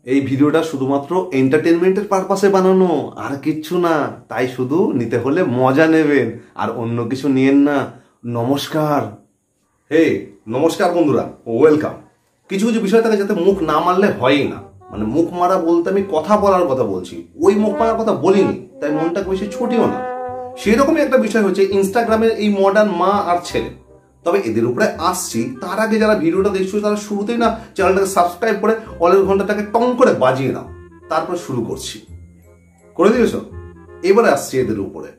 এই ভিডিওটা শুধুমাত্র এন্টারটেনমেন্টের পারপাসে বানানো, আর কিচ্ছু না। তাই শুধু নিতে হলে মজা নেবেন, আর অন্য কিছু নিয়েন না। নমস্কার। হে নমস্কার বন্ধুরা, ওয়েলকাম। কিছু কিছু বিষয় থাকে যাতে মুখ না মারলে হয়ই না। মানে মুখ মারা বলতে আমি কথা বলার কথা বলছি, ওই মুখ মারার কথা বলিনি, তাই মনটাকে বেশি ছুটিও না। সেরকমই একটা বিষয় হচ্ছে ইনস্টাগ্রামের এই মডার্ন মা আর ছেলে। তবে এদের উপরে আসছি তার আগে যারা ভিডিওটা দেখছো তারা শুরুতেই না চ্যানেলটাকে সাবস্ক্রাইব করে অলের ঘন্টাটাকে টং করে বাজিয়ে নাও, তারপর শুরু করছি। করে দিয়েছ? এবারে আসছি এদের উপরে।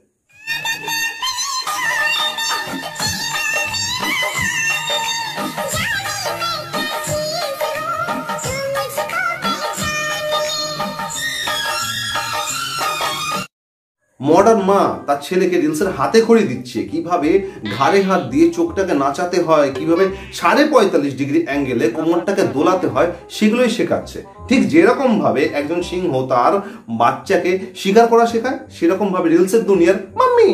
মডার্ন মা তার ছেলেকে রিলসের হাতে খড়ি দিচ্ছে, কিভাবে ঘাড়ে হাত দিয়ে চোখটাকে নাচাতে হয়, কিভাবে 45.5 ডিগ্রি অ্যাঙ্গেলে কোমরটাকে দোলাতে হয়, সেগুলোই শেখাচ্ছে। ঠিক যেরকম ভাবে একজন সিংহ তার বাচ্চাকে শিকার করা শেখায়, সেরকম ভাবে রিলসের দুনিয়ার মাম্মি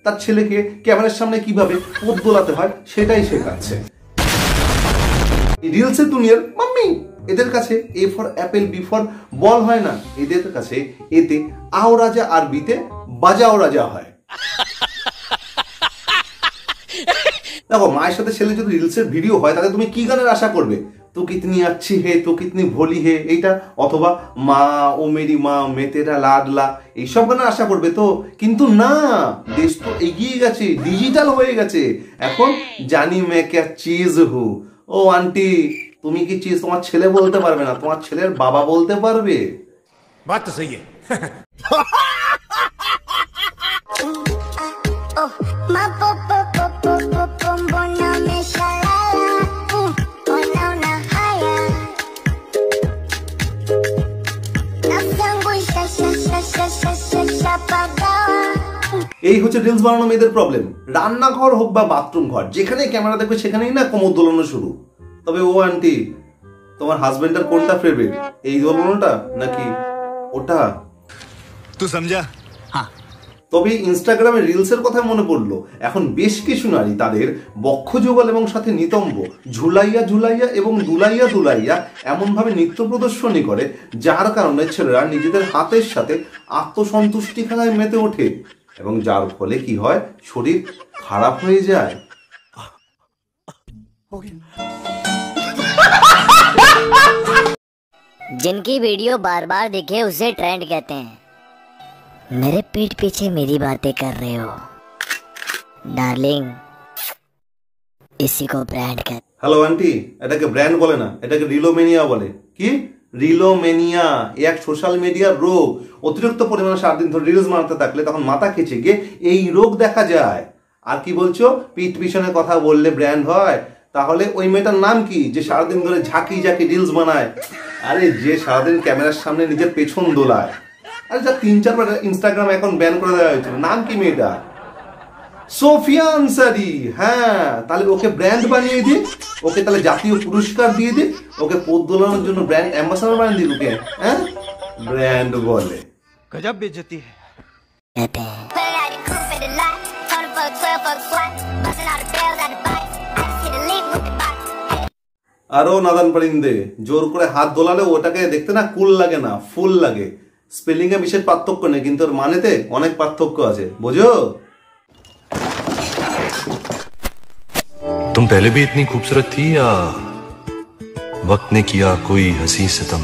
তার ছেলেকে ক্যামেরার সামনে কিভাবে পথ দোলাতে হয় সেটাই শেখাচ্ছে। রিলসের দুনিয়ার মাম্মি এদের কাছে A for apple B for ball হয় না, এদের কাছে এতে আও রাজা আর বিতে বাজাও রাজা হয়। দেখো, মায়ের সাথে ছেলে যদি রিলসের ভিডিও হয় তাহলে তুমি কি গানের আশা করবে? তো কিতনি আচ্ছি হে, তো কিতনি ভোলি হে, এইটা, অথবা মা ও মেরি মা মে তেরা লাডলা, এইসব গানের আশা করবে তো। কিন্তু না, দেশ তো এগিয়ে গেছে, ডিজিটাল হয়ে গেছে। এখন জানি মে ক্যা চিজ হু। ও আন্টি, তুমি কি চিজ তোমার ছেলে বলতে পারবে না, তোমার ছেলের বাবা বলতে পারবে। বাত তো সহি है। এই হচ্ছে রিলস বানানো মেয়েদের প্রবলেম। রান্নাঘর হোক বা বাথরুম ঘর, যেখানে ক্যামেরা দেখবে সেখানেই না কোমর দোলানো শুরু। তবে ও আন্টি, তোমার হাজবেন্ডের কোনটা ফেভারিট, এই দোলানোটা নাকি ওটা? তুই সমঝা? হ্যাঁ। তবে ইনস্টাগ্রামে রিলসের কথা মনে পড়লো, এখন বেশ কিছু নারী তাদের বক্ষ যুগল এবং সাথে নিতম্ব ঝুলাইয়া ঝুলাইয়া এবং দুলাইয়া দুলাইয়া এমনভাবে নৃত্য প্রদর্শনী করে, যার কারণে ছেলেরা নিজেদের হাতের সাথে আত্মসন্তুষ্টি খেলায় মেতে ওঠে, এবং যার ফলে কি হয়, শরীর খারাপ হয়ে যায়। जिनकी वीडियो बार बार दिखे उसे ट्रेंड कहते हैं। मेरे पीठ पीछे मेरी बातें कर रहे हो डार्लिंग, इसी को ब्रांड कहते। হ্যালো আন্টি, এটাকে ব্র্যান্ড বলে না, এটাকে রিলোমেনিয়া বলে। কি রিলোমেনিয়া? এক সোশ্যাল মিডিয়ার রোগ। অতিরিক্ত পরিমাণে সারাদিন ধরে রিলস বানাতে থাকলে তখন মাথা খেচে গিয়ে এই রোগ দেখা যায়। আর কি বলছো, পিঠ পিছনে কথা বললে ব্র্যান্ড হয়? তাহলে ওই মেয়েটার নাম কি যে সারাদিন ধরে ঝাঁকি ঝাঁকি রিলস বানায়? আরে যে সারাদিন ক্যামেরার সামনে নিজের পেছন দোলায়। আরে যা 3-4 ইনস্টাগ্রাম এখন ব্যান করে দেওয়া হয়েছিল, নাম কি মেয়েটা? সোফিয়া আনসারি। হ্যাঁ, তাহলে ওকে ব্র্যান্ড বানিয়ে দি, ওকে তাহলে জাতীয় পুরস্কার দিয়ে দি, ওকে পথ দোলানোর জন্য ব্র্যান্ড অ্যাম্বাসাডর বানিয়ে দি ওকে। হ্যাঁ, ব্র্যান্ড বলে। गजब बेइज्जती है। আরো নাদান পারিন্দে, জোর করে হাত দোলালে ওটাকে দেখতে না কুল লাগে না, ফুল লাগে। স্পেলিং এ বিশেষ পার্থক্য নেই, কিন্তু ওর মানেতে অনেক পার্থক্য আছে, বুঝো? तुम पहले भी इतनी खूबसूरत थी या वक्त ने किया कोई हंसी सितम?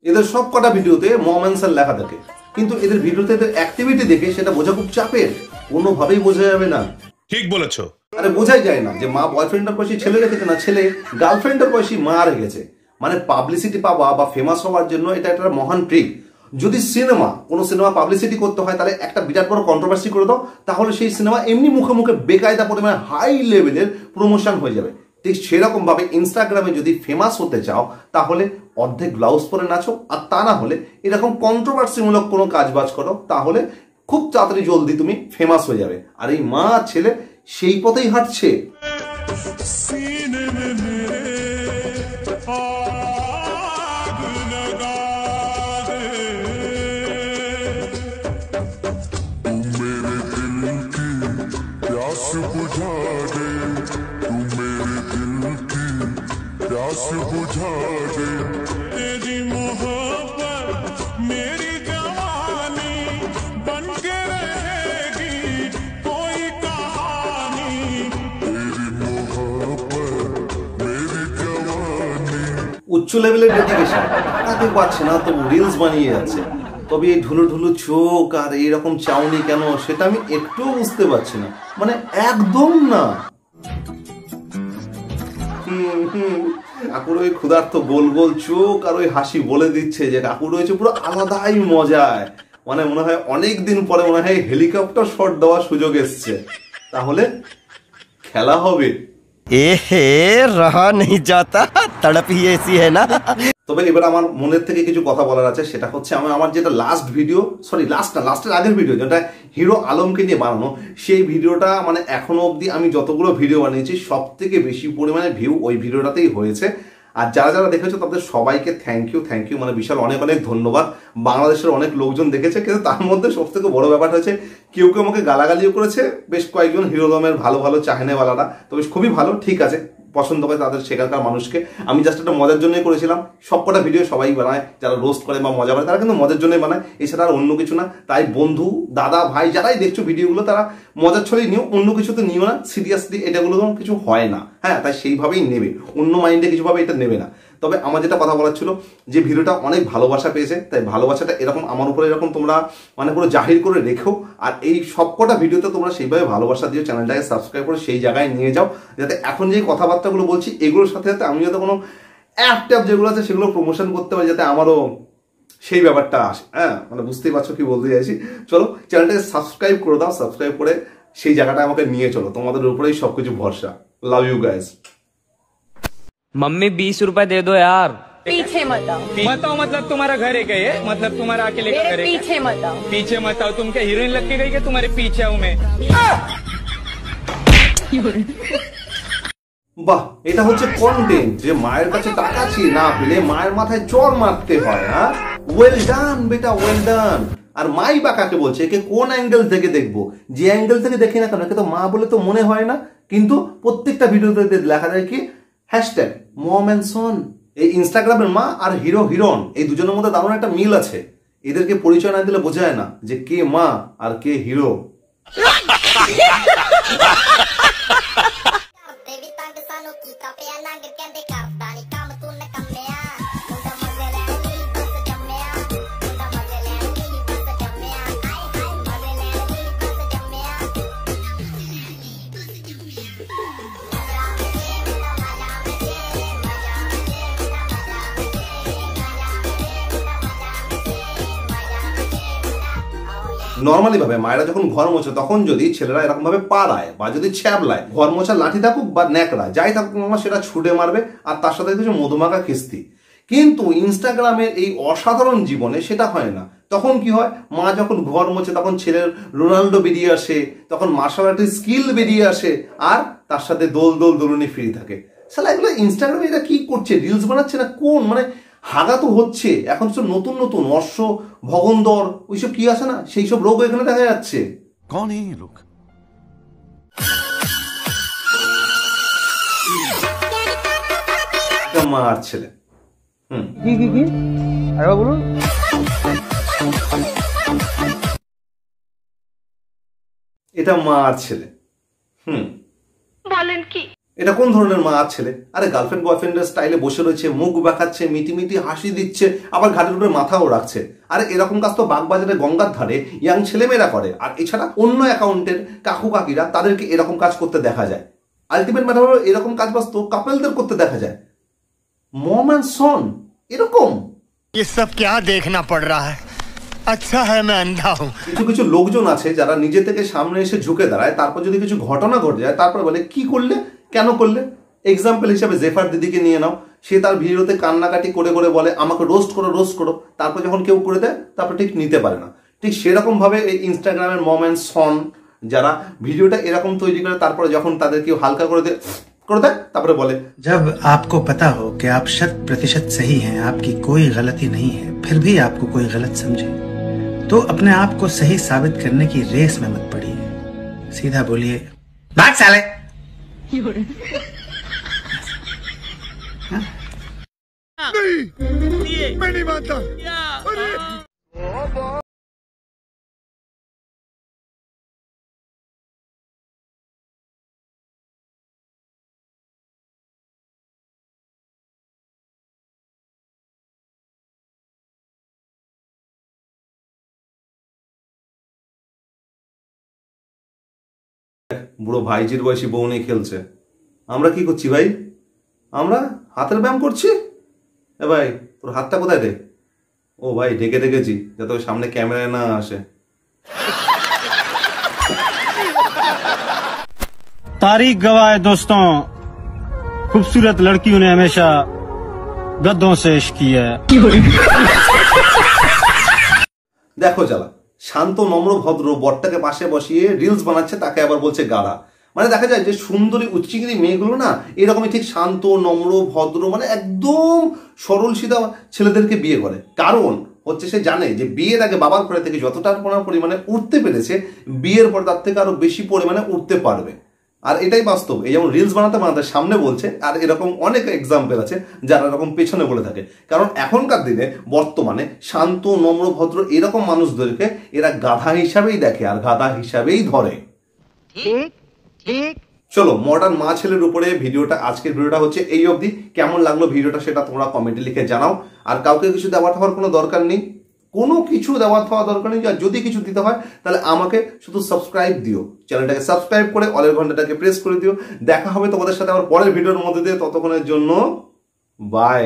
এদের সব কটা ভিডিওতে মম অ্যান্সার লেখা থাকে, কিন্তু এদের ভিডিওতে এদের অ্যাক্টিভিটি দেখে সেটা বোঝা খুব চাপের, কোনোভাবেই বোঝা যাবে না। ঠিক বলেছো। আরে বোঝাই যায় না যে মা বয়ফ্রেন্ডের বয়সী ছেলে রেখেছে না ছেলে গার্লফ্রেন্ডের বয়সী মা রেখেছে। মানে পাবলিসিটি পাওয়া বা ফেমাস হওয়ার জন্য এটা একটা মহান ট্রিক। যদি কোনো সিনেমা পাবলিসিটি করতে হয় তাহলে একটা বিরাট বড় কন্ট্রোভার্সি করে দাও, তাহলে সেই সিনেমা এমনি মুখে মুখে বেকায়দা পরিমাণে হাই লেভেলের প্রমোশন হয়ে যাবে। ঠিক সেরকম ভাবে ইনস্টাগ্রামে যদি ফেমাস হতে চাও তাহলে অর্ধেক ব্লাউজ পরে নাচো, আর তা না হলে এরকম কন্ট্রোভার্সিমূলক কোনো কাজ বাজ করো, তাহলে খুব তাড়াতাড়ি জলদি তুমি ফেমাস হয়ে যাবে। আর এই মা ছেলে সেই পথেই হাঁটছে। प्यास बुझा दे तू मेरे प्यास बुझा दे तेरी मोहब्बत मेरी जवानी बन के रहेगी कोई कहानी तेरी मोहब्बत मेरी जवानी। উচ্চ লেভেলের ডেডিকেশন, টাকা পাচ্ছে না তবু রিলস বানিয়ে যাচ্ছে। তবে এই ঢুলু ঢুলু চোখ আর এইরকম চাউনি কেন সেটা আমি একটুও বুঝতে পারছি না, মানে একদম না। কাকুর ওই ক্ষুধার্ত গোল গোল চোখ আর ওই হাসি বলে দিচ্ছে যে কাকুর রয়েছে পুরো আলাদাই মজায়, মানে মনে হয় অনেক দিন পরে মনে হয় হেলিকপ্টার শট দেওয়ার সুযোগ এসছে। তাহলে খেলা হবে। रहा नहीं जाता, तड़प ही ऐसी है ना। তবে এবার আমার মনের থেকে কিছু কথা বলার আছে, সেটা হচ্ছে আমার যেটা লাস্ট ভিডিও, সরি লাস্টের আগের ভিডিও, যেটা হিরো আলমকে নিয়ে বানানো, সেই ভিডিওটা মানে এখনো অবধি আমি যতগুলো ভিডিও বানিয়েছি সব থেকে বেশি পরিমাণে ভিউ ওই ভিডিওটাতেই হয়েছে। আর যারা যারা দেখেছো তাদের সবাইকে থ্যাংক ইউ, মানে বিশাল অনেক অনেক ধন্যবাদ। বাংলাদেশের অনেক লোকজন দেখেছে, কিন্তু তার মধ্যে সব থেকে বড় ব্যাপারটা হচ্ছে কেউ কেউ আমাকে গালাগালিও করেছে, বেশ কয়েকজন হিরো আলমের ভালো ভালো চাহনেওয়ালারা, তবে খুবই ভালো, ঠিক আছে, পছন্দ করে তাদের সেখানকার মানুষকে। আমি জাস্ট একটা মজার জন্যই করেছিলাম। সবকটা ভিডিও সবাই বানায়, যারা রোস্ট করে বা মজা করে তারা কিন্তু মজার জন্যই বানায়, এছাড়া আর অন্য কিছু না। তাই বন্ধু, দাদা, ভাই যারাই দেখছো ভিডিওগুলো তারা মজার ছলেই নিও, অন্য কিছুতে নিও না, সিরিয়াসলি এটাগুলো কিছু হয় না, হ্যাঁ, তাই সেইভাবেই নেবে, অন্য মাইন্ডে কিছুভাবে এটা নেবে না। তবে আমার যেটা কথা বলার ছিল যে ভিডিওটা অনেক ভালোবাসা পেয়েছে, তাই ভালোবাসাটা এরকম আমার উপরে এরকম তোমরা মানে পুরো জাহির করে রেখো। আর এই সবকটা ভিডিওতে তোমরা সেইভাবে ভালোবাসা দিও, চ্যানেলটাকে সাবস্ক্রাইব করে সেই জায়গায় নিয়ে যাও, যাতে এখন যে কথাবার্তাগুলো বলছি এগুলোর সাথে সাথে আমি যাতে কোনো অ্যাপ ট্যাপ যেগুলো আছে সেগুলো প্রমোশন করতে পারি, যাতে আমারও সেই ব্যাপারটা আসে। হ্যাঁ, মানে বুঝতেই পারছো কি বলতে চাইছি। চলো চ্যানেলটাকে সাবস্ক্রাইব করে দাও, সাবস্ক্রাইব করে সেই জায়গাটা আমাকে নিয়ে চলো, তোমাদের উপরেই সবকিছু ভরসা। Love you guys. मम्मी 20 रुपए दे दो यार। पीछे मत आओ। मत आओ मतलब तुम्हारा घर है क्या ये? मतलब तुम्हारा अकेले का घर मेरे है क्या? पीछे मत आओ। पीछे मत आओ, तुम क्या हीरोइन लग के गई क्या तुम्हारे पीछे आऊं मैं? বাহ, এটা হচ্ছে কন্টেন্ট যে মায়ের কাছে টাকা চেয়ে না পেলে মায়ের মাথায় চড় মারতে হয়। হ্যাঁ, ওয়েল ডান বেটা, ওয়েল ডান। আর মাই বা কাকে বলছে, একে কোন অ্যাঙ্গেল থেকে দেখবো? যে অ্যাঙ্গেল থেকে দেখি না কেন, একে তো মা বলে তো মনে হয় না, কিন্তু প্রত্যেকটা ভিডিওতে লেখা যায় কি হ্যাশট্যাগ মম অ্যান্ড সন। এই ইনস্টাগ্রামের মা আর হিরো হিরন এই দুজনের মধ্যে দারুণ একটা মিল আছে। এদেরকে পরিচয় না দিলে বোঝা যায় না যে কে মা আর কে হিরো। নর্মালি ভাবে মায়েরা যখন ঘর মোছে তখন যদি ছেলেরা এরকম ভাবে পাড়ায় বা যদি ছ্যাবলায়, ঘর মোছার লাঠি থাকুক বা ন্যাকড়া যাই থাকুক না, সেটা ছুটে মারবে আর তার সাথে কিছু মধুমাখা কিস্তি। কিন্তু ইনস্টাগ্রামের এই অসাধারণ জীবনে সেটা হয় না। তখন কি হয়, মা যখন ঘর মোছে তখন ছেলের রোনাল্ডো বেরিয়ে আসে, তখন মার্শাল আর্টের স্কিল বেরিয়ে আসে, আর তার সাথে দোল দোল দোলনি ফ্রি থাকে। সালা এগুলো ইনস্টাগ্রামে এটা কি করছে, রিলস বানাচ্ছে না কোন, মানে হাগা তো হচ্ছে। এখন সব নতুন নতুন অশ্ব ভগন্দর ওইসব কি আছে না, সেই সব রোগ এখানে দেখা যাচ্ছে। कौन है ये लोग? মা আর ছেলে, বলুন। এটা মা আর ছেলে। বলেন কি? এটা কোন ধরনের মা আর ছেলে? আরে গার্লফ্রেন্ড বয়ফ্রেন্ডের স্টাইলে বসে রয়েছে, মুখ বাঁকাচ্ছে, মিটি হাসি দিচ্ছে, আবার ঘাটের উপরে মাথাও রাখছে। আরে এরকম কাজ তো বাগবাজারে গঙ্গার ধারে ইয়াং ছেলেমেয়েরা করে। আর এছাড়া অন্য অ্যাকাউন্টের কাকু কাকিরা তাদেরকে এরকম কাজ করতে দেখা যায়। আলটিমেট ম্যাটার হলো এরকম কাজ বাস তো কাপলদের করতে দেখা যায়। মম অ্যান্ড সন এরকম। ये सब क्या देखना पड़ रहा है? अच्छा है मैं अंधा हूँ। কিছু কিছু লোকজন আছে যারা নিজে থেকে সামনে এসে ঝুঁকে দাঁড়ায়, তারপর যদি কিছু ঘটনা ঘটে যায় তারপর বলে কি করলে, কেন করলে। এক্সাম্পল হিসাবে জেফার দিদিকে নিয়ে নাও, সে তার ভিডিওতে কান্নাকাটি করে করে বলে আমাকে রোস্ট করো, তারপর যখন কেউ করে দেয় তারপর ঠিক নিতে পারে না। ঠিক সেরকম ভাবে এই ইনস্টাগ্রামের মম অ্যান্ড সন যারা ভিডিওটা এরকম তৈরি করে তারপরে যখন তাদের কেউ হালকা করে দেয় তারপরে বলে जब आपको पता हो कि आप 100% सही हैं, आपकी कोई गलती नहीं है, फिर भी आपको कोई गलत समझे, तो अपने आप को सही साबित करने की रेस में मत पड़िए, सीधा बोलिए भाग साले। रहा था। বুড়ো ভাইজির বয়সী বউ নিয়ে খেলছে, আমরা কি করছি ভাই? আমরা হাতের ব্যায়াম করছি। এ ভাই তোর হাতটা কোথায় রে? ও ভাই ঢেকে রেখেছি যাতে ওই সামনে ক্যামেরায় না আসে। तारीख गवाह है दोस्तों, खूबसूरत लड़कियों ने हमेशा गद्दों से इश्क किया है। দেখো জ্বালা, শান্ত নম্র ভদ্র বরটাকে পাশে বসিয়ে রিলস বানাচ্ছে, তাকে আবার বলছে গাধা। মানে দেখা যায় যে সুন্দরী উচ্চিঙ্গি মেয়েগুলো না এরকমই ঠিক শান্ত নম্র ভদ্র মানে একদম সরল সিধা ছেলেদেরকে বিয়ে করে। কারণ হচ্ছে সে জানে যে বিয়ের আগে বাবার ঘরে থেকে যতটা পরিমাণে উঠতে পেরেছে বিয়ের পর তার থেকে আরো বেশি পরিমাণে উঠতে পারবে। আর এটাই বাস্তব। এই যেমন রিলস বানাতে বানাতে সামনে বলছে, আর এরকম অনেক এক্সাম্পল আছে যারা এরকম পেছনে বলে থাকে। কারণ এখনকার দিনে বর্তমানে শান্ত নম্র ভদ্র এরকম মানুষদেরকে এরা গাধা হিসাবেই দেখে আর গাধা হিসাবেই ধরে। ঠিক ঠিক। চলো মডার্ন মা ছেলের উপরে ভিডিওটা, আজকের ভিডিওটা হচ্ছে এই অবধি। কেমন লাগলো ভিডিওটা সেটা তোমরা কমেন্টে লিখে জানাও। আর কাউকে কিছু দেওয়ার হওয়ার কোনো দরকার নেই, কোনো কিছু দেওয়ার হওয়া দরকার নেই। আর যদি কিছু দিতে হয় তাহলে আমাকে শুধু সাবস্ক্রাইব দিও, চ্যানেলটাকে সাবস্ক্রাইব করে অলের ঘন্টাটাকে প্রেস করে দিও। দেখা হবে তোমাদের সাথে আবার পরের ভিডিওর মধ্যে দিয়ে। ততক্ষণের জন্য বাই।